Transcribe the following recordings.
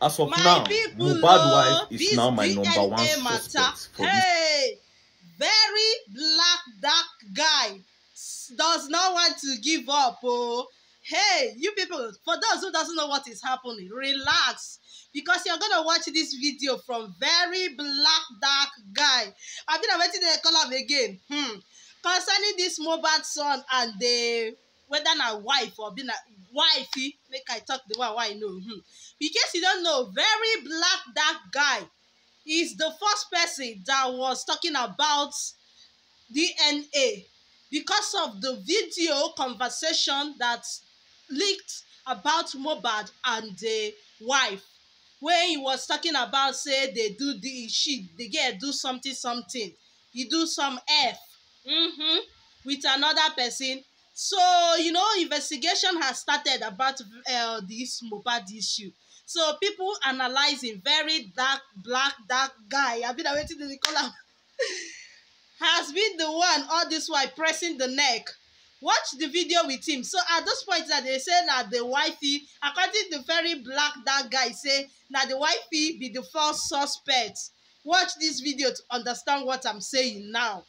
As of My now, people, Mohbad wife is this now my DNA number one matter. suspect for this. Hey, very black dark guy does not want to give up. Oh, hey, you people, for those who doesn't know what is happening, relax. Because you're gonna watch this video from very black dark guy. I've been waiting to call him again. Concerning this Mohbad son and the whether na wife or being a wifey, make I talk the one why I know. In case you don't know, very black dark guy is the first person that was talking about DNA because of the video conversation that leaked about Mohbad and the wife, when he was talking about say they do the girl do something, he do some F with another person. So investigation has started about this Mohbad issue. So people analyzing very black dark guy. I've been waiting to call him has been the one all this while pressing the neck. Watch the video with him. So at this point that they say that the wifey, according to very black that guy say that the wifey be the first suspect. Watch this video to understand what I'm saying now.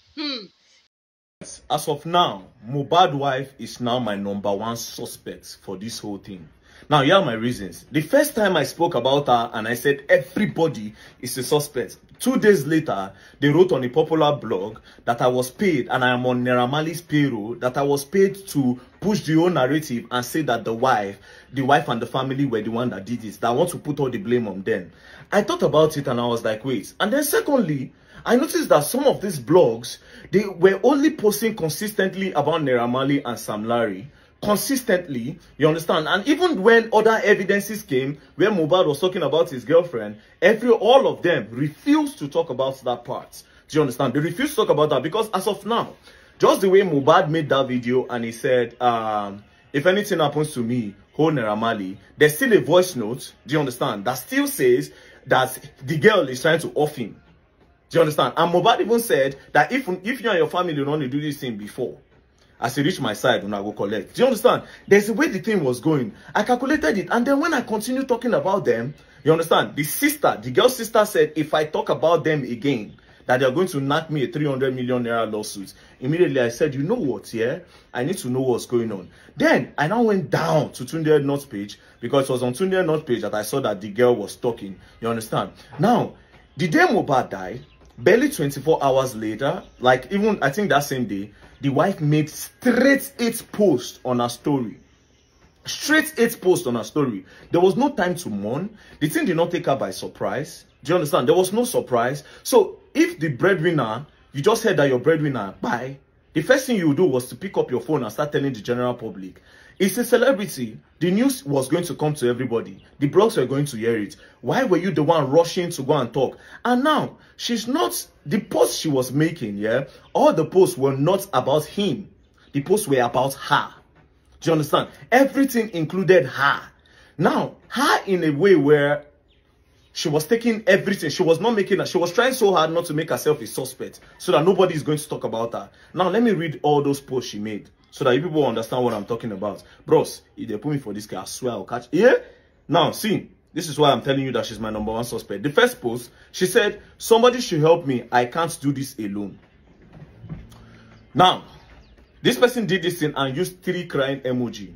As of now, Mohbad wife is now my number one suspect for this whole thing. Now, here are my reasons. The first time I spoke about her and I said everybody is a suspect. 2 days later, they wrote on a popular blog that I was paid, and I am on Naira Marley's payroll, that I was paid to push the whole narrative and say that the wife and the family were the one that did this, that I want to put all the blame on them. I thought about it and I was like, wait. And then secondly, I noticed that some of these blogs, they were only posting consistently about Naira Marley and Sam Larry. Consistently, you understand? And even when other evidences came, where Mohbad was talking about his girlfriend, all of them refused to talk about that part. Do you understand? They refused to talk about that because as of now, just the way Mohbad made that video and he said, if anything happens to me, hold Naira Marley, there's still a voice note, do you understand, that still says that the girl is trying to off him. Do you understand? And Mohbad even said that if you and your family don't want to do this thing before, as I reach my side, when I go collect. Do you understand? There's the way the thing was going. I calculated it. And then when I continued talking about them, you understand? The girl's sister said, if I talk about them again, that they're going to knock me a 300 million naira lawsuit. Immediately I said, you know what, yeah? I need to know what's going on. Then I now went down to Tunde North page, because it was on Tunde North page that I saw that the girl was talking. You understand? Now, the day Mohbad died, barely 24 hours later, like even I think that same day, the wife made straight 8 posts on her story. Straight 8 posts on her story. There was no time to mourn. The thing did not take her by surprise. Do you understand? There was no surprise. So if the breadwinner, you just heard that your breadwinner, bye, the first thing you do was to pick up your phone and start telling the general public. It's a celebrity. The news was going to come to everybody. The blogs were going to hear it. Why were you the one rushing to go and talk? And now, she's not, the posts she was making, yeah, all the posts were not about him. The posts were about her. Do you understand? Everything included her. Now, her in a way where she was taking everything. She was not making her. She was trying so hard not to make herself a suspect so that nobody is going to talk about her. Now, let me read all those posts she made so that you people understand what I'm talking about. Bros, if they put me for this guy, I swear I'll catch. Yeah? Now, see, this is why I'm telling you that she's my number one suspect. The first post, she said, somebody should help me. I can't do this alone. Now, this person did this thing and used 3 crying emoji.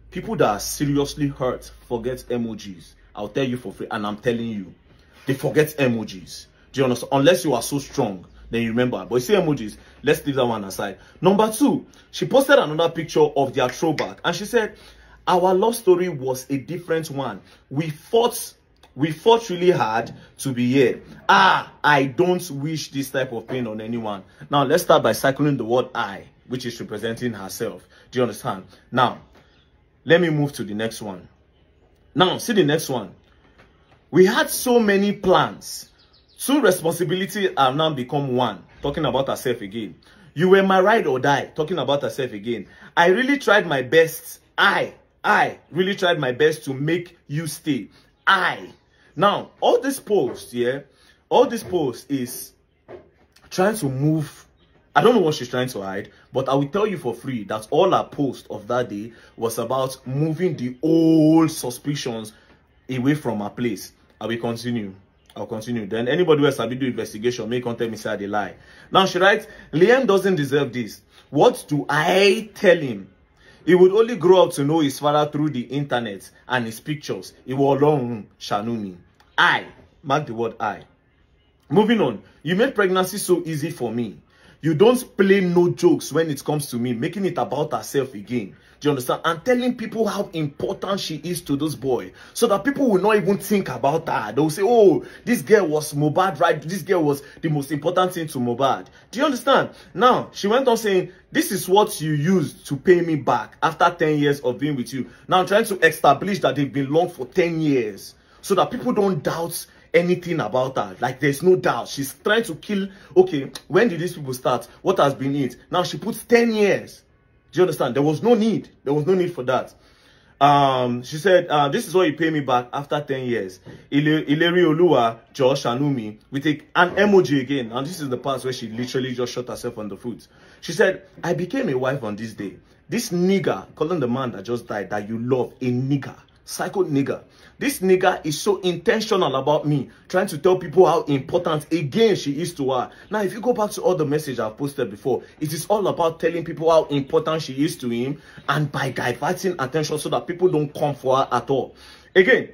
People that are seriously hurt forget emojis. I'll tell you for free, and I'm telling you, they forget emojis. Do you understand? Unless you are so strong, then you remember. But you see emojis, let's leave that one aside. Number 2, she posted another picture of their throwback, and she said, our love story was a different one. We fought really hard to be here. I don't wish this type of pain on anyone. Now, let's start by circling the word I, which is representing herself. Do you understand? Now, let me move to the next one. Now, see the next one. We had so many plans. 2 responsibilities have now become 1. Talking about herself again. You were my ride or die. Talking about herself again. I really tried my best. I really tried my best to make you stay. Now, all this post, yeah, all this post is trying to move. I don't know what she's trying to hide, but I will tell you for free that all her post of that day was about moving the old suspicions away from her place. I will continue. I'll continue. Then anybody who has to do investigation, may come tell me say they lie. Now she writes, Liam doesn't deserve this. What do I tell him? He would only grow up to know his father through the internet and his pictures. He will alone Shanumi. I, mark the word I. Moving on, you made pregnancy so easy for me. You don't play no jokes when it comes to me, making it about herself again. Do you understand? And telling people how important she is to this boy, so that people will not even think about her. They will say, oh, this girl was Mohbad, right? This girl was the most important thing to Mohbad. Do you understand? Now, she went on saying, this is what you used to pay me back after 10 years of being with you. Now, I'm trying to establish that they've been long for 10 years, so that people don't doubt anything about her. Like, there's no doubt. She's trying to kill, okay, when did these people start? What has been it? Now, she puts 10 years. Do you understand? There was no need. There was no need for that. She said, this is what you pay me back after 10 years. Ileri Olua, Josh Anumi, with an emoji again. And this is the part where she literally just shot herself on the foot. She said, I became a wife on this day. This nigger, calling the man that just died, that you love, a nigger. Psycho nigger. This nigger is so intentional about me, trying to tell people how important again she is to her. Now, if you go back to all the messages I've posted before, it is all about telling people how important she is to him, and by diverting attention so that people don't come for her at all. Again,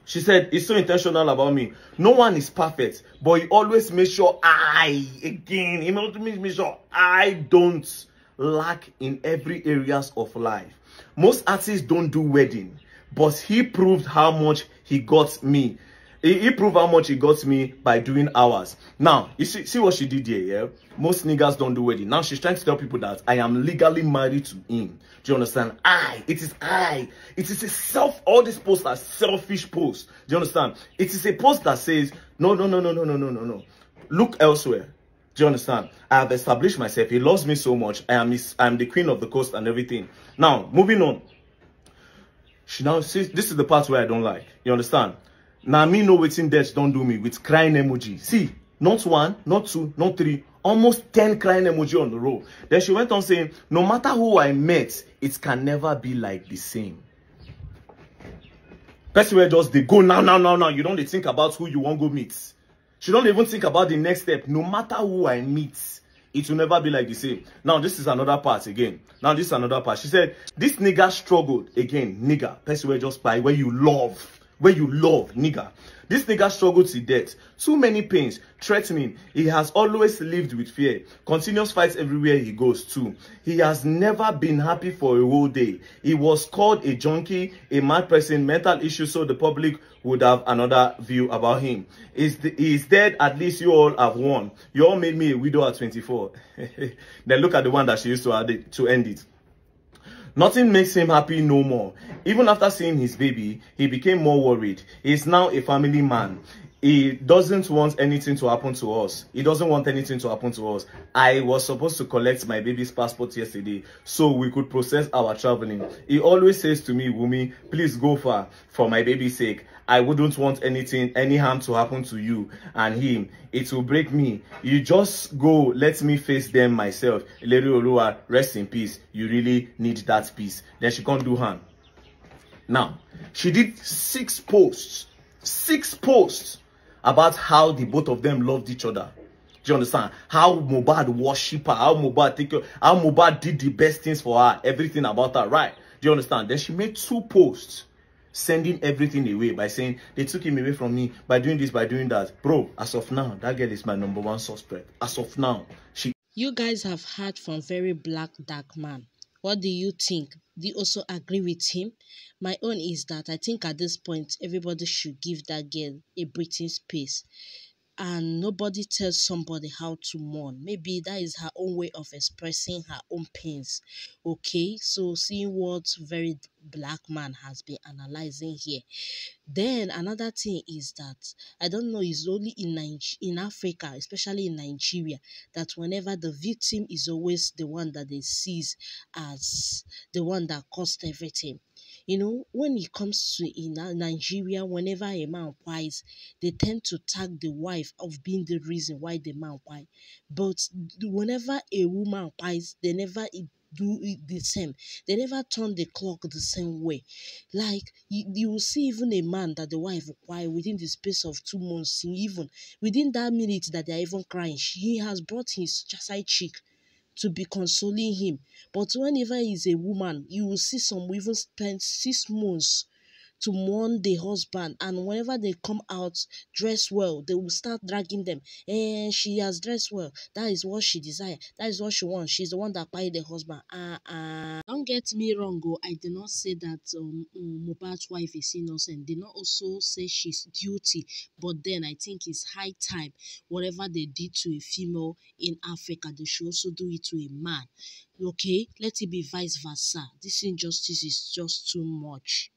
she said, it's so intentional about me. No one is perfect, but he always makes sure he makes sure I don't lack in every areas of life. Most artists don't do wedding, but he proved how much he got me. He proved how much he got me by doing hours. Now, you see what she did here, yeah? Most niggas don't do wedding. Now she's trying to tell people that I am legally married to him. Do you understand? It is I. It is all these posts are selfish posts. Do you understand? It is a post that says, no. Look elsewhere. Do you understand? I have established myself. He loves me so much. I am the queen of the coast and everything. Now, moving on. She now says, this is the part where I don't like. You understand? Now, me know waiting death don't do me with crying emoji. See, not one, not two, not three, almost 10 crying emoji on the row. Then she went on saying, no matter who I met, it can never be like the same. Person where just they go now. You don't think about who you want to go meet. She don't even think about the next step. No matter who I meet, it will never be like the same. Now, this is another part again. She said, this nigga struggled. Again, nigga. Person where just by where you love, nigga. This nigga struggled to death. Too many pains, threatening. He has always lived with fear. Continuous fights everywhere he goes to. He has never been happy for a whole day. He was called a junkie, a mad person, mental issues, so the public would have another view about him. He's dead, at least you all have won. You all made me a widow at 24. Then look at the one that she used to add to end it. Nothing makes him happy no more. Even after seeing his baby, he became more worried. He is now a family man. He doesn't want anything to happen to us. I was supposed to collect my baby's passport yesterday so we could process our traveling. He always says to me, Wumi, please go far for my baby's sake. I wouldn't want any harm to happen to you and him. It will break me. You just go, let me face them myself. Ileri Olua, rest in peace. You really need that peace. Then she can't do harm. Now, she did 6 posts about how the both of them loved each other. Do you understand? How Mohbad worship her, how Mohbad did the best things for her, everything about her, right? Do you understand? Then she made 2 posts sending everything away by saying they took him away from me by doing this, by doing that. Bro, as of now, that girl is my #1 suspect. As of now, You guys have heard from very black dark man. What do you think? Do you also agree with him? My own is that I think at this point, everybody should give that girl a breathing space. And nobody tells somebody how to mourn. Maybe that is her own way of expressing her own pains. Okay, so seeing what very black man has been analyzing here. Then another thing is that I don't know, it's only in Africa, especially in Nigeria, that whenever the victim is always the one that they sees as the one that caused everything. You know, when it comes to in Nigeria, whenever a man cries, they tend to tag the wife of being the reason why the man cries. But whenever a woman cries, do it the same. They never turn the clock the same way. Like you will see even a man that the wife will cry within the space of 2 months, even within that minute that they are even crying, he has brought his side chick to be consoling him. But whenever he's a woman, you will see some even spend 6 months to mourn the husband, and whenever they come out dress well, they will start dragging them. And she has dressed well, that is what she desire, that is what she wants, she's the one that married the husband. Don't get me wrong, oh, I did not say that Mohbad's wife is innocent, did not also say she's guilty, but then I think it's high time whatever they did to a female in Africa, they should also do it to a man. Okay, let it be vice versa. This injustice is just too much.